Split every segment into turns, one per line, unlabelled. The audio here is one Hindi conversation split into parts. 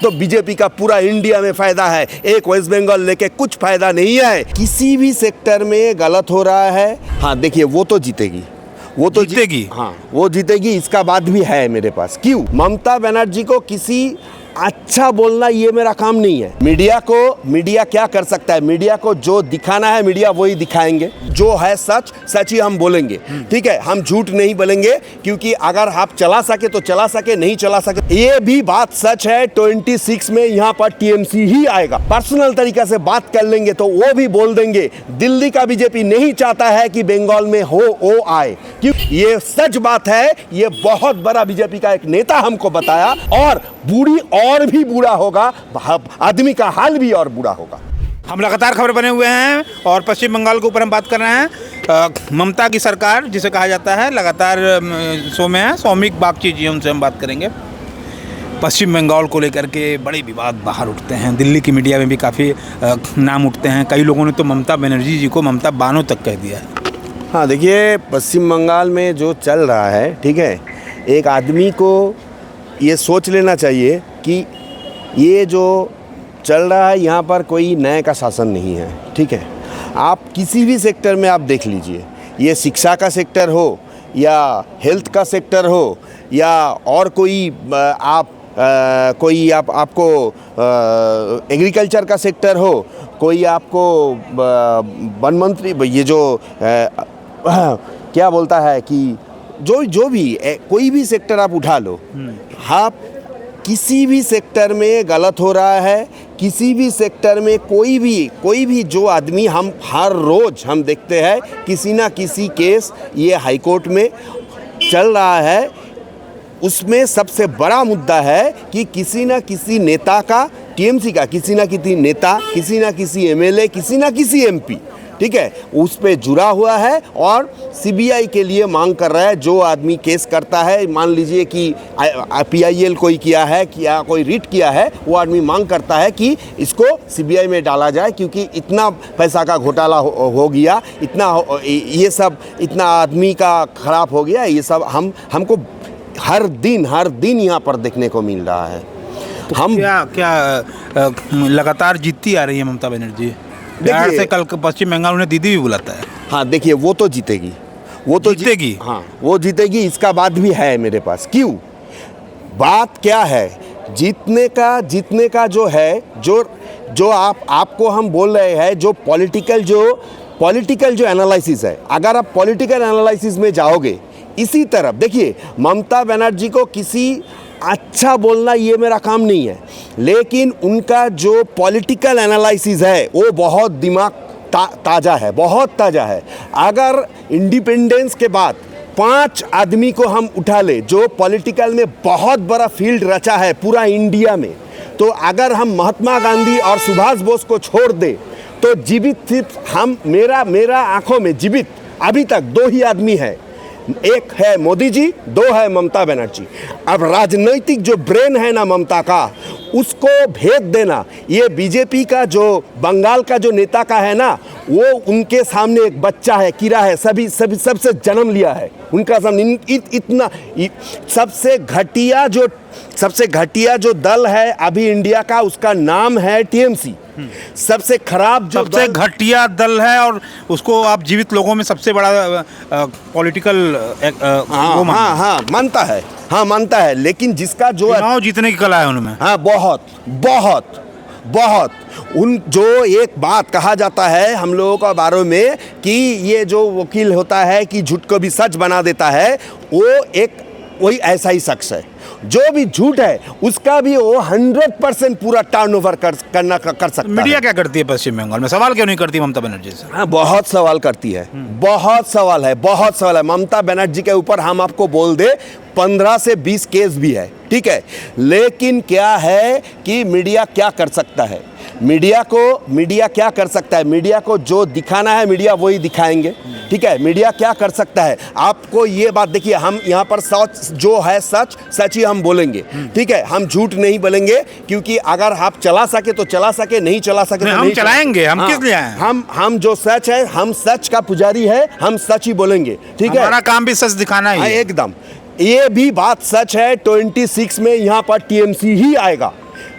तो बीजेपी का पूरा इंडिया में फायदा है, एक वेस्ट बंगाल लेके कुछ फायदा नहीं है। किसी भी सेक्टर में गलत हो रहा है, हाँ देखिए वो तो जीतेगी, वो तो
जीतेगी।
हाँ वो जीतेगी, इसका बात भी है मेरे पास। क्यों? ममता बनर्जी को किसी अच्छा बोलना ये मेरा काम नहीं है। मीडिया क्या कर सकता है? मीडिया को जो दिखाना है मीडिया वही दिखाएंगे, जो है सच सच ही हम बोलेंगे, ठीक है। हम झूठ नहीं बोलेंगे, क्योंकि अगर आप चला सके तो चला सके, नहीं चला सके ये भी बात सच है। 26 में यहाँ पर टीएमसी ही आएगा। पर्सनल तरीका से बात कर लेंगे तो वो भी बोल देंगे दिल्ली का बीजेपी नहीं चाहता है कि बंगाल में वो आए, क्योंकि ये सच बात है। ये बहुत बड़ा बीजेपी का एक नेता हमको बताया, और बूढ़ी और भी बुरा होगा, आदमी का हाल भी और बुरा होगा।
हम लगातार खबर बने हुए हैं और पश्चिम बंगाल के ऊपर हम बात कर रहे हैं। ममता की सरकार जिसे कहा जाता है, लगातार शो में है, सौमिक बागची जी, उनसे हम बात करेंगे। पश्चिम बंगाल को लेकर के बड़े विवाद बाहर उठते हैं, दिल्ली की मीडिया में भी काफ़ी नाम उठते हैं। कई लोगों ने तो ममता बनर्जी जी को ममता बानो तक कह दिया है।
हाँ देखिए, पश्चिम बंगाल में जो चल रहा है, ठीक है, एक आदमी को ये सोच लेना चाहिए कि ये जो चल रहा है यहाँ पर कोई न्याय का शासन नहीं है, ठीक है। आप किसी भी सेक्टर में आप देख लीजिए, ये शिक्षा का सेक्टर हो या हेल्थ का सेक्टर हो या और कोई आपको एग्रीकल्चर का सेक्टर हो, कोई आपको वन मंत्री, ये जो क्या बोलता है कि जो भी कोई भी सेक्टर आप उठा लो, आप किसी भी सेक्टर में गलत हो रहा है, किसी भी सेक्टर में कोई भी जो आदमी, हम हर रोज़ हम देखते हैं किसी ना किसी केस ये हाई कोर्ट में चल रहा है। उसमें सबसे बड़ा मुद्दा है कि किसी ना किसी नेता का, टीएमसी का किसी ना किसी नेता, किसी ना किसी एमएलए, किसी ना किसी एमपी, ठीक है, उस पे जुड़ा हुआ है और सीबीआई के लिए मांग कर रहा है। जो आदमी केस करता है, मान लीजिए कि पीआईएल कोई किया है, क्या कोई रिट किया है, वो आदमी मांग करता है कि इसको सीबीआई में डाला जाए, क्योंकि इतना पैसा का घोटाला हो गया, ये सब इतना आदमी का खराब हो गया, ये सब हमको हर दिन यहाँ पर देखने को मिल रहा है।
तो हम क्या लगातार जीतती आ रही है ममता बनर्जी? बिहार से कल पश्चिम बंगाल उन्हें दीदी भी बुलाता है। हाँ
देखिए वो तो जीतेगी, वो तो
जीतेगी।
हाँ वो जीतेगी, इसका बात भी है मेरे पास। क्यों? बात क्या है? जीतने का जो है, जो आपको हम बोल रहे हैं, जो पॉलिटिकल जो एनालिसिस है, अगर आप पॉलिटिकल एनालिसिस में जाओगे, इसी तरफ देखिए, ममता बनर्जी को किसी अच्छा बोलना ये मेरा काम नहीं है, लेकिन उनका जो पॉलिटिकल एनालिसिस है वो बहुत दिमाग ताज़ा है, बहुत ताज़ा है। अगर इंडिपेंडेंस के बाद 5 आदमी को हम उठा ले जो पॉलिटिकल में बहुत बड़ा फील्ड रचा है पूरा इंडिया में, तो अगर हम महात्मा गांधी और सुभाष बोस को छोड़ दे तो जीवित सिर्फ मेरा आंखों में जीवित अभी तक 2 ही आदमी है, एक है मोदी जी, 2 है ममता बनर्जी। अब राजनीतिक जो ब्रेन है ना ममता का, उसको भेद देना, ये बीजेपी का जो बंगाल का जो नेता का है ना, वो उनके सामने एक बच्चा है, कीड़ा है, सबसे जन्म लिया है उनका सामने। इतना सबसे घटिया जो दल है अभी इंडिया का, उसका नाम है टीएमसी। सबसे खराब जो
सबसे घटिया दल है, और उसको आप जीवित लोगों में सबसे बड़ा पॉलिटिकल
मानता है, लेकिन जिसका जो
चुनाव जीतने की कला है उनमें,
हाँ बहुत उन जो एक बात कहा जाता है हम लोगों का बारे में कि ये जो वकील होता है कि झूठ को भी सच बना देता है, वही ऐसा ही शख्स है। जो भी झूठ है उसका भी वो 100% पूरा टर्नओवर कर सकता है।
मीडिया क्या करती है पश्चिम बंगाल में? सवाल क्यों नहीं करती ममता बनर्जी से?
हाँ बहुत सवाल करती है, बहुत सवाल है। ममता बनर्जी के ऊपर हम आपको बोल दे 15 से 20 केस भी है, ठीक है, लेकिन क्या है कि मीडिया क्या कर सकता है? मीडिया क्या कर सकता है? मीडिया को जो दिखाना है मीडिया वही दिखाएंगे, ठीक है। मीडिया क्या कर सकता है? आपको ये बात देखिए, हम यहाँ पर सच जो है सच ही हम बोलेंगे, ठीक है। हम झूठ नहीं बोलेंगे, क्योंकि अगर आप चला सके तो चला सके, नहीं चला सके तो
हम चलाएंगे। हम किस लिए आए?
हम जो सच है, हम सच का पुजारी है, हम सच ही बोलेंगे, ठीक है।
हमारा काम भी सच दिखाना ही है।
एकदम, ये भी बात सच है। 26 में यहाँ पर टीएमसी ही आएगा।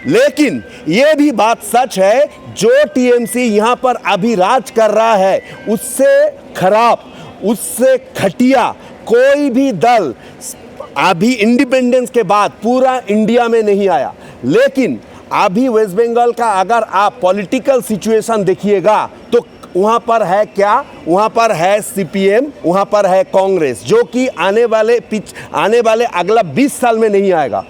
लेकिन ये भी बात सच है, जो टीएमसी यहाँ पर अभी राज कर रहा है उससे खराब, उससे घटिया कोई भी दल अभी इंडिपेंडेंस के बाद पूरा इंडिया में नहीं आया। लेकिन अभी वेस्ट बंगाल का अगर आप पॉलिटिकल सिचुएशन देखिएगा तो वहाँ पर है क्या, वहाँ पर है सीपीएम, वहाँ पर है कांग्रेस, जो कि आने वाले अगला 20 साल में नहीं आएगा।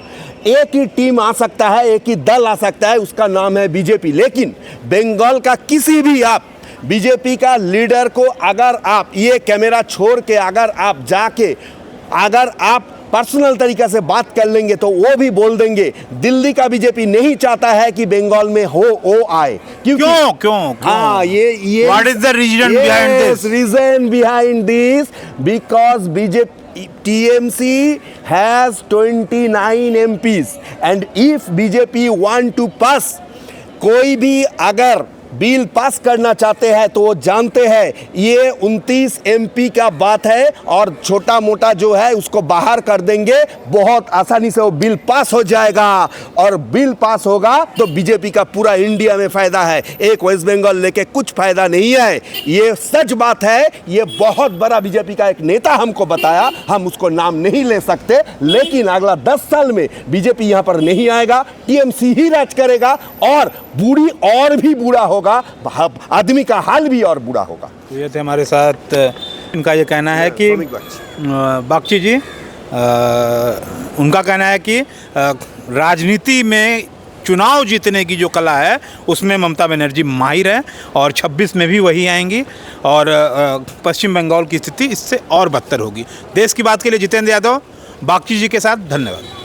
एक ही टीम आ सकता है, एक ही दल आ सकता है, उसका नाम है बीजेपी। लेकिन बंगाल का किसी भी आप बीजेपी का लीडर को अगर आप ये कैमरा छोड़ के अगर आप जाके अगर आप पर्सनल तरीके से बात कर लेंगे तो वो भी बोल देंगे दिल्ली का बीजेपी नहीं चाहता है कि बंगाल में वो आए।
क्यों?
हाँ, ये
What is the reason behind this?
Reason behind this because BJP TMC has 29 MPs and if BJP want to pass कोई भी अगर बिल पास करना चाहते हैं तो वो जानते हैं ये 29 एमपी का बात है और छोटा मोटा जो है उसको बाहर कर देंगे, बहुत आसानी से वो बिल पास हो जाएगा। और बिल पास होगा तो बीजेपी का पूरा इंडिया में फ़ायदा है, एक वेस्ट बंगाल लेके कुछ फ़ायदा नहीं है। ये सच बात है, ये बहुत बड़ा बीजेपी का एक नेता हमको बताया, हम उसको नाम नहीं ले सकते, लेकिन अगला 10 साल में बीजेपी यहाँ पर नहीं आएगा, टीएमसी ही राज करेगा और बुरी और भी बुरा होगा, आदमी का हाल भी और बुरा होगा।
तो ये थे हमारे साथ, इनका ये कहना है कि बागची जी, उनका कहना है कि राजनीति में चुनाव जीतने की जो कला है उसमें ममता बनर्जी माहिर है और 26 में भी वही आएंगी और पश्चिम बंगाल की स्थिति इससे और बदतर होगी। देश की बात के लिए जितेंद्र यादव बागची जी के साथ, धन्यवाद।